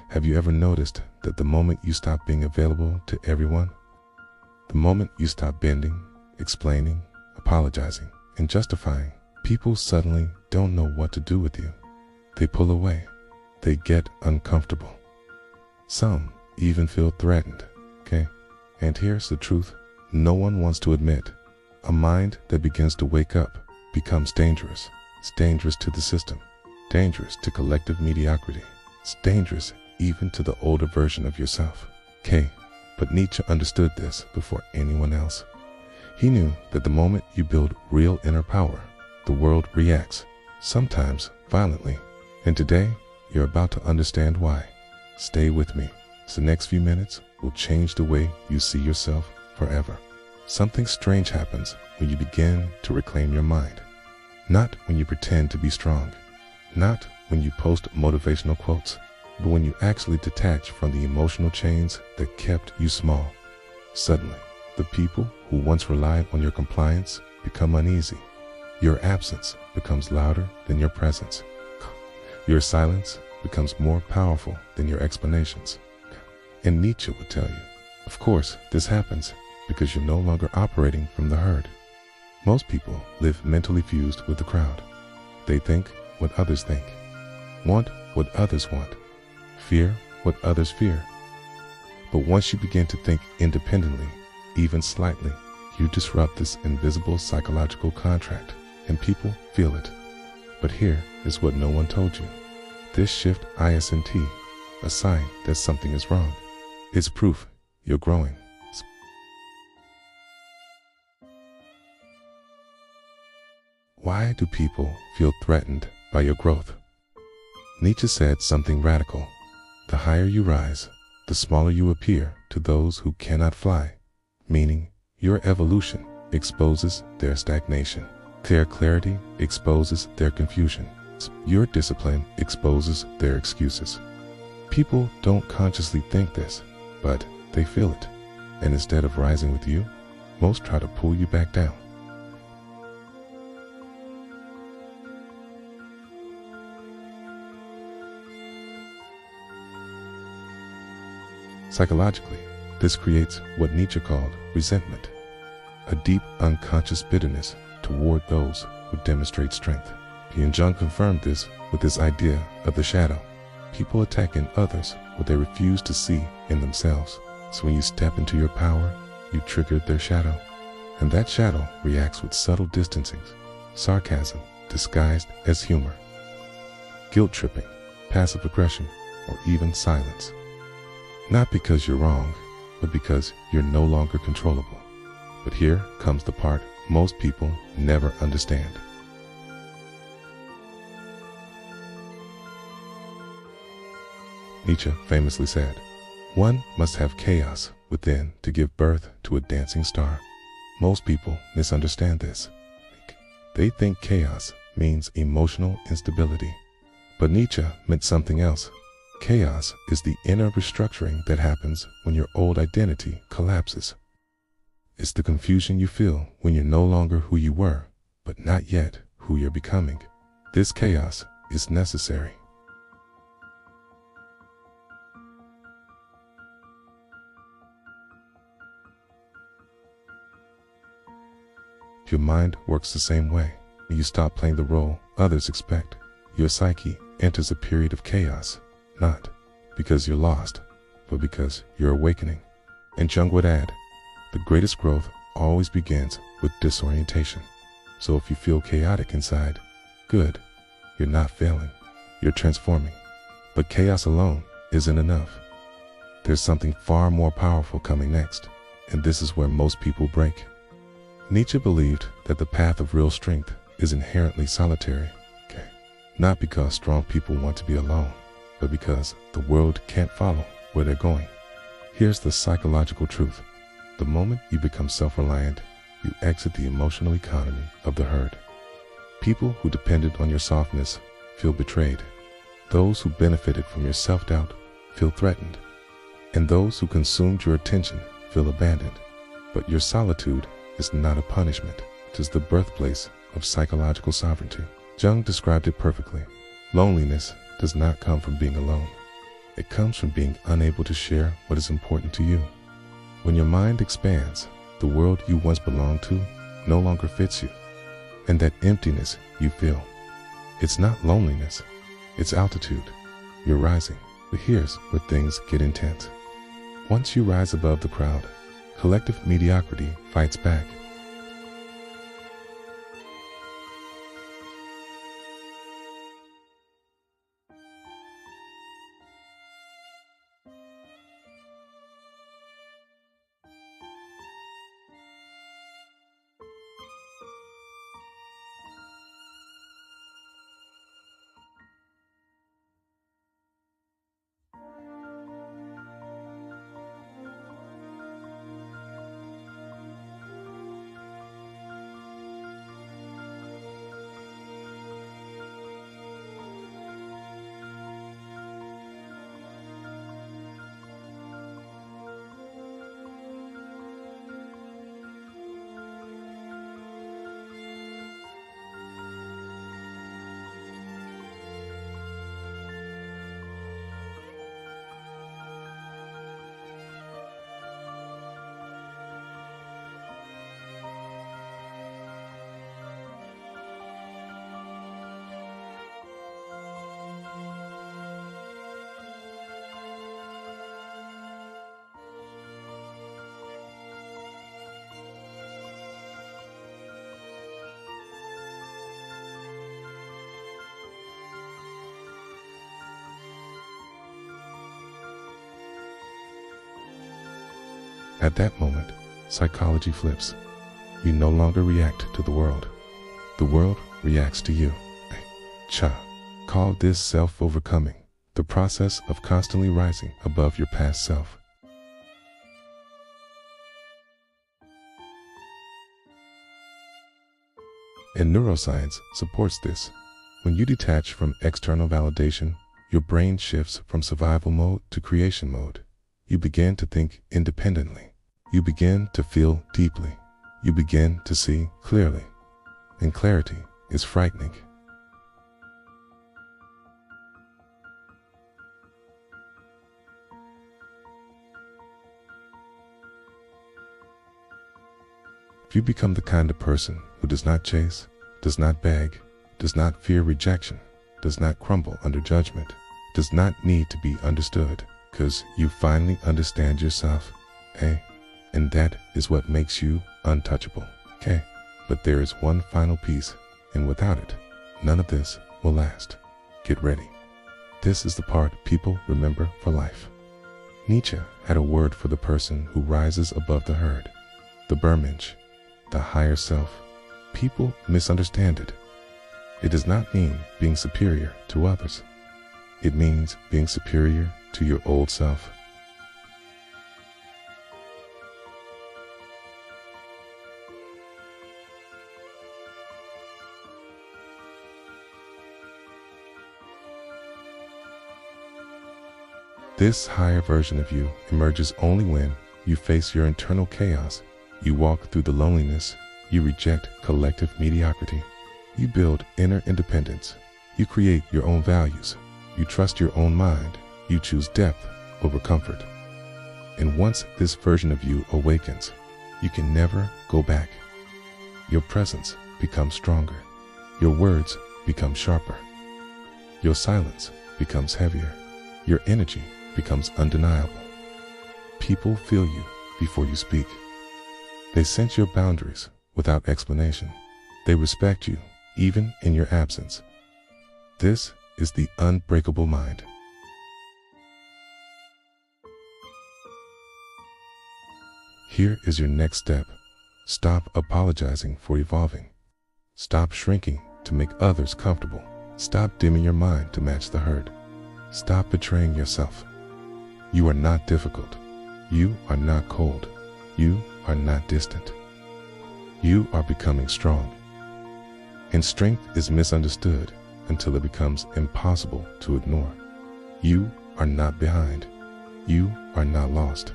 Have you ever noticed that the moment you stop being available to everyone, the moment you stop bending, explaining, apologizing, and justifying, people suddenly don't know what to do with you? They pull away. They get uncomfortable. Some even feel threatened, okay? And here's the truth no one wants to admit. A mind that begins to wake up becomes dangerous. It's dangerous to the system, dangerous to collective mediocrity. It's dangerous even to the older version of yourself. Okay, but Nietzsche understood this before anyone else. He knew that the moment you build real inner power, the world reacts, sometimes violently. And today, you're about to understand why. Stay with me. The next few minutes will change the way you see yourself forever. Something strange happens when you begin to reclaim your mind. Not when you pretend to be strong, not when you post motivational quotes, but when you actually detach from the emotional chains that kept you small. Suddenly, the people who once relied on your compliance become uneasy. Your absence becomes louder than your presence. Your silence becomes more powerful than your explanations. And Nietzsche would tell you, of course, this happens because you're no longer operating from the herd. Most people live mentally fused with the crowd. They think what others think, want what others want, fear what others fear. But once you begin to think independently, even slightly, you disrupt this invisible psychological contract, and people feel it. But here is what no one told you. This shift isn't a sign that something is wrong. It's proof you're growing. Why do people feel threatened by your growth? Nietzsche said something radical. The higher you rise, the smaller you appear to those who cannot fly, meaning your evolution exposes their stagnation. Their clarity exposes their confusion. Your discipline exposes their excuses. People don't consciously think this, but they feel it. And instead of rising with you, most try to pull you back down. Psychologically, this creates what Nietzsche called resentment, a deep unconscious bitterness toward those who demonstrate strength. And Jung confirmed this with his idea of the shadow. People attack in others what they refuse to see in themselves. So when you step into your power, you trigger their shadow. And that shadow reacts with subtle distancings, sarcasm disguised as humor, guilt tripping, passive aggression, or even silence. Not because you're wrong, but because you're no longer controllable. But here comes the part most people never understand. Nietzsche famously said, "One must have chaos within to give birth to a dancing star." Most people misunderstand this. They think chaos means emotional instability. But Nietzsche meant something else. Chaos is the inner restructuring that happens when your old identity collapses. It's the confusion you feel when you're no longer who you were, but not yet who you're becoming. This chaos is necessary. Your mind works the same way. When you stop playing the role others expect, your psyche enters a period of chaos, not because you're lost, but because you're awakening. And Jung would add, the greatest growth always begins with disorientation. So if you feel chaotic inside, good, you're not failing, you're transforming. But chaos alone isn't enough. There's something far more powerful coming next, and this is where most people break. Nietzsche believed that the path of real strength is inherently solitary, not because strong people want to be alone, but because the world can't follow where they're going. Here's the psychological truth. The moment you become self-reliant, you exit the emotional economy of the herd. People who depended on your softness feel betrayed. Those who benefited from your self-doubt feel threatened. And those who consumed your attention feel abandoned. But your solitude is not a punishment. It is the birthplace of psychological sovereignty. Jung described it perfectly. Loneliness does not come from being alone. It comes from being unable to share what is important to you. When your mind expands, the world you once belonged to no longer fits you. And that emptiness you feel, it's not loneliness, it's altitude. You're rising, but here's where things get intense. Once you rise above the crowd, collective mediocrity fights back. At that moment, psychology flips. You no longer react to the world. The world reacts to you. Call this self-overcoming, the process of constantly rising above your past self. And neuroscience supports this. When you detach from external validation, your brain shifts from survival mode to creation mode. You begin to think independently. You begin to feel deeply. You begin to see clearly. And clarity is frightening. If you become the kind of person who does not chase, does not beg, does not fear rejection, does not crumble under judgment, does not need to be understood, because you finally understand yourself, and that is what makes you untouchable, But there is one final piece, and without it, none of this will last. Get ready. This is the part people remember for life. Nietzsche had a word for the person who rises above the herd, the Bermensch, the higher self. People misunderstand it. It does not mean being superior to others. It means being superior to your old self. This higher version of you emerges only when you face your internal chaos. You walk through the loneliness. You reject collective mediocrity. You build inner independence. You create your own values. You trust your own mind. You choose depth over comfort. And once this version of you awakens, you can never go back. Your presence becomes stronger. Your words become sharper. Your silence becomes heavier. Your energy becomes undeniable. People feel you before you speak. They sense your boundaries without explanation. They respect you even in your absence. This is the unbreakable mind. Here is your next step. Stop apologizing for evolving. Stop shrinking to make others comfortable. Stop dimming your mind to match the herd. Stop betraying yourself. You are not difficult. You are not cold. You are not distant. You are becoming strong. And strength is misunderstood until it becomes impossible to ignore. You are not behind. You are not lost.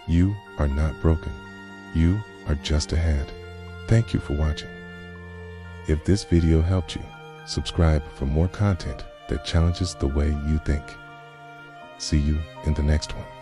You are not broken. You are just ahead. Thank you for watching. If this video helped you, subscribe for more content that challenges the way you think. See you in the next one.